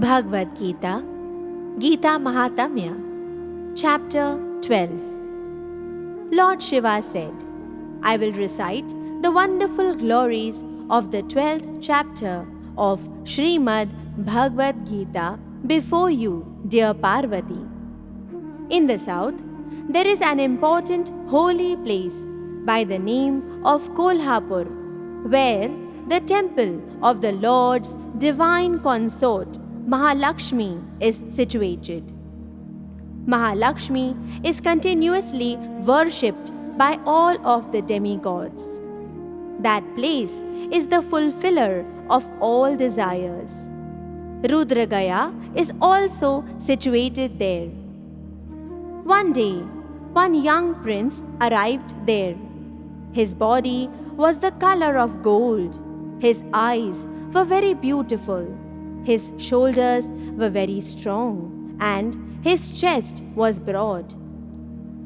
Bhagavad Gita, Gita Mahatmya, Chapter 12. Lord Shiva said, I will recite the wonderful glories of the 12th chapter of Srimad Bhagavad Gita before you, dear Parvati. In the south, there is an important holy place by the name of Kolhapur, where the temple of the Lord's divine consort Mahalakshmi is situated. Mahalakshmi is continuously worshipped by all of the demigods. That place is the fulfiller of all desires. Rudragaya is also situated there. One day, one young prince arrived there. His body was the color of gold. His eyes were very beautiful. His shoulders were very strong, and his chest was broad.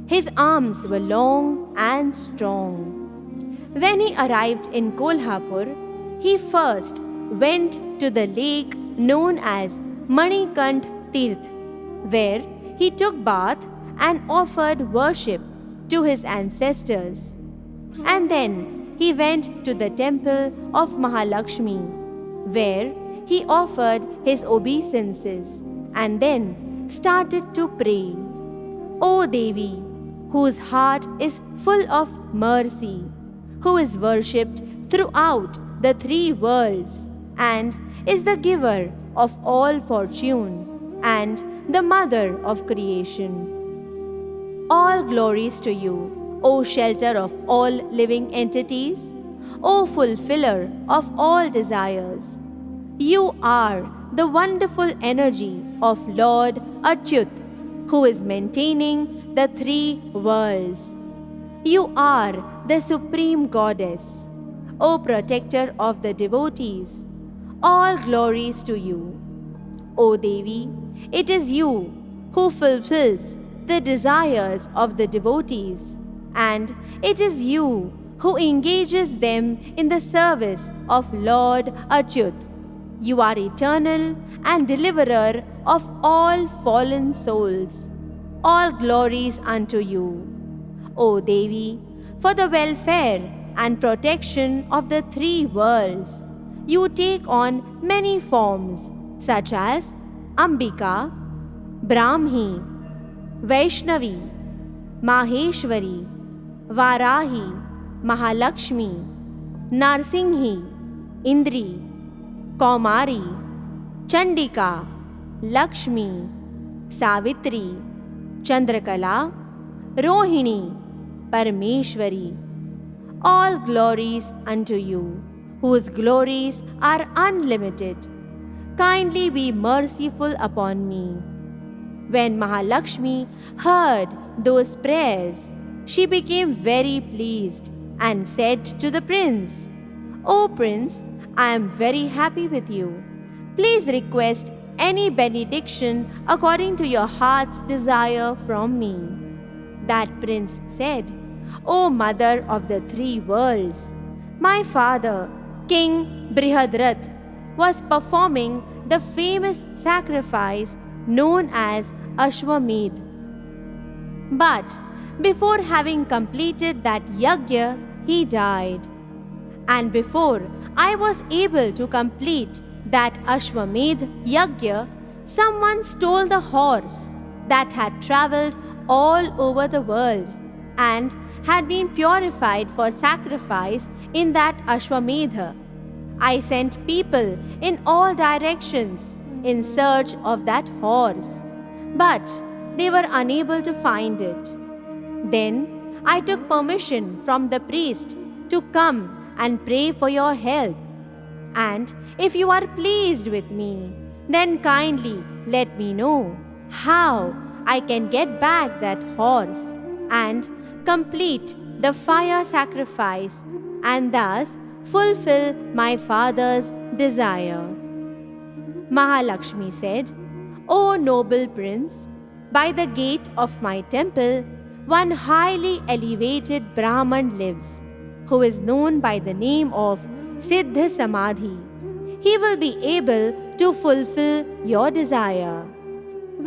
His arms were long and strong. When he arrived in Kolhapur, he first went to the lake known as Manikant Tirth, where he took bath and offered worship to his ancestors. And then he went to the temple of Mahalakshmi, where he offered his obeisances and then started to pray. O Devi, whose heart is full of mercy, who is worshipped throughout the three worlds and is the giver of all fortune and the mother of creation. All glories to you, O shelter of all living entities, O fulfiller of all desires. You are the wonderful energy of Lord Achyut, who is maintaining the three worlds. You are the supreme goddess, O protector of the devotees. All glories to you. O Devi, it is you who fulfills the desires of the devotees, and it is you who engages them in the service of Lord Achyut. You are eternal and deliverer of all fallen souls. All glories unto you. O Devi, for the welfare and protection of the three worlds, you take on many forms such as Ambika, Brahmi, Vaishnavi, Maheshwari, Varahi, Mahalakshmi, Narsinghi, Indri, Kaumari, Chandika, Lakshmi, Savitri, Chandrakala, Rohini, Parameshwari. All glories unto you, whose glories are unlimited. Kindly be merciful upon me. When Mahalakshmi heard those prayers, she became very pleased and said to the prince, O prince, I am very happy with you. Please request any benediction according to your heart's desire from me. That prince said, O mother of the three worlds, my father, King Brihadrath, was performing the famous sacrifice known as Ashwamedh. But before having completed that yajna, he died. And before I was able to complete that Ashwamedh yajna, someone stole the horse that had travelled all over the world and had been purified for sacrifice in that Ashwamedha. I sent people in all directions in search of that horse, but they were unable to find it. Then I took permission from the priest to come and pray for your help. And if you are pleased with me, then kindly let me know how I can get back that horse and complete the fire sacrifice and thus fulfill my father's desire. Mahalakshmi said, O noble prince, by the gate of my temple, one highly elevated Brahman lives, who is known by the name of Siddha Samadhi. He will be able to fulfill your desire."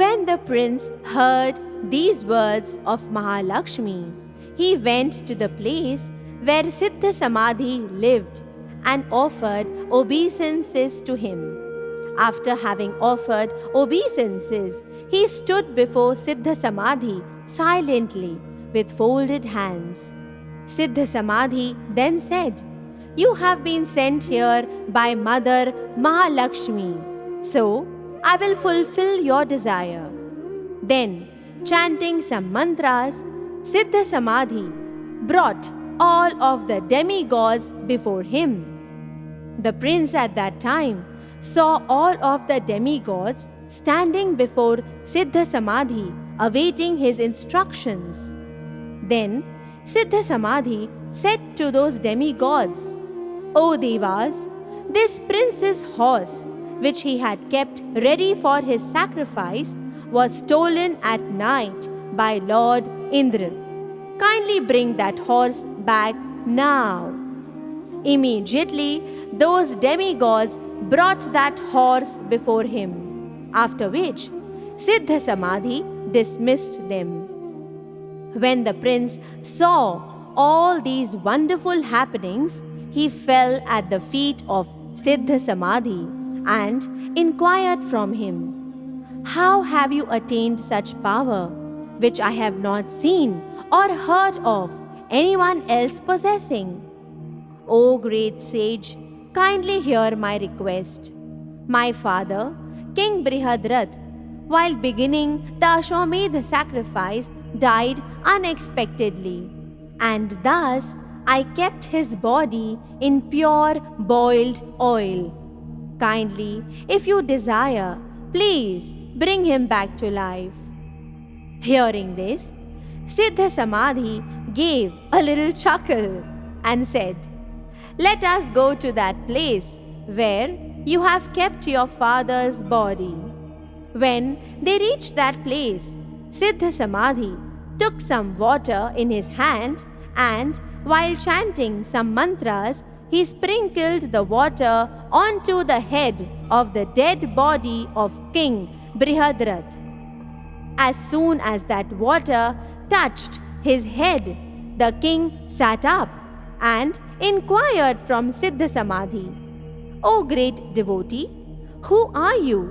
When the prince heard these words of Mahalakshmi, he went to the place where Siddha Samadhi lived and offered obeisances to him. After having offered obeisances, he stood before Siddha Samadhi silently with folded hands. Siddha Samadhi then said, "You have been sent here by Mother Mahalakshmi, so I will fulfill your desire." Then, chanting some mantras, Siddha Samadhi brought all of the demigods before him. The prince at that time saw all of the demigods standing before Siddha Samadhi awaiting his instructions. Then Siddha Samadhi said to those demigods, "O Devas, this prince's horse, which he had kept ready for his sacrifice, was stolen at night by Lord Indra. Kindly bring that horse back now." Immediately, those demigods brought that horse before him, after which Siddha Samadhi dismissed them. When the prince saw all these wonderful happenings, he fell at the feet of Siddha Samadhi and inquired from him, "How have you attained such power, which I have not seen or heard of anyone else possessing?" "O great sage, kindly hear my request. My father, King Brihadrath, while beginning the Ashwamedha sacrifice, died unexpectedly, and thus I kept his body in pure boiled oil. Kindly, if you desire, please bring him back to life." Hearing this, Siddha Samadhi gave a little chuckle and said, "Let us go to that place where you have kept your father's body." When they reached that place, Siddha Samadhi took some water in his hand and, while chanting some mantras, he sprinkled the water onto the head of the dead body of King Brihadrath. As soon as that water touched his head, the king sat up and inquired from Siddha Samadhi, "O great devotee, who are you?"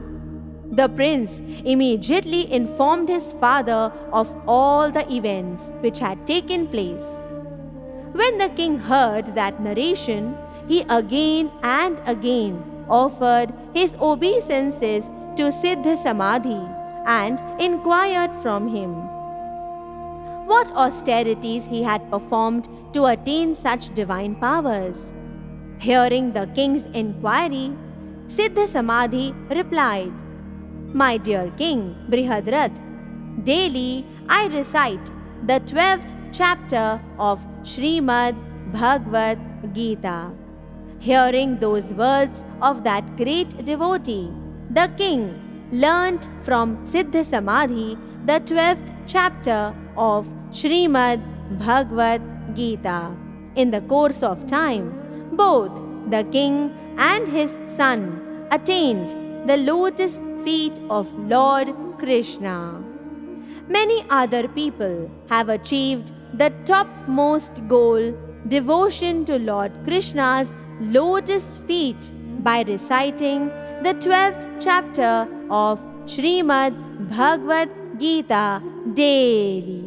The prince immediately informed his father of all the events which had taken place. When the king heard that narration, he again and again offered his obeisances to Siddha Samadhi and inquired from him what austerities he had performed to attain such divine powers. Hearing the king's inquiry, Siddha Samadhi replied, "My dear King Brihadrath, daily I recite the 12th chapter of Srimad Bhagavad Geeta." Hearing those words of that great devotee, the king learnt from Siddha Samadhi the 12th chapter of Srimad Bhagavad Geeta. In the course of time, both the king and his son attained the lotus feet of Lord Krishna. Many other people have achieved the topmost goal, devotion to Lord Krishna's lotus feet, by reciting the 12th chapter of Srimad Bhagavad Geeta daily.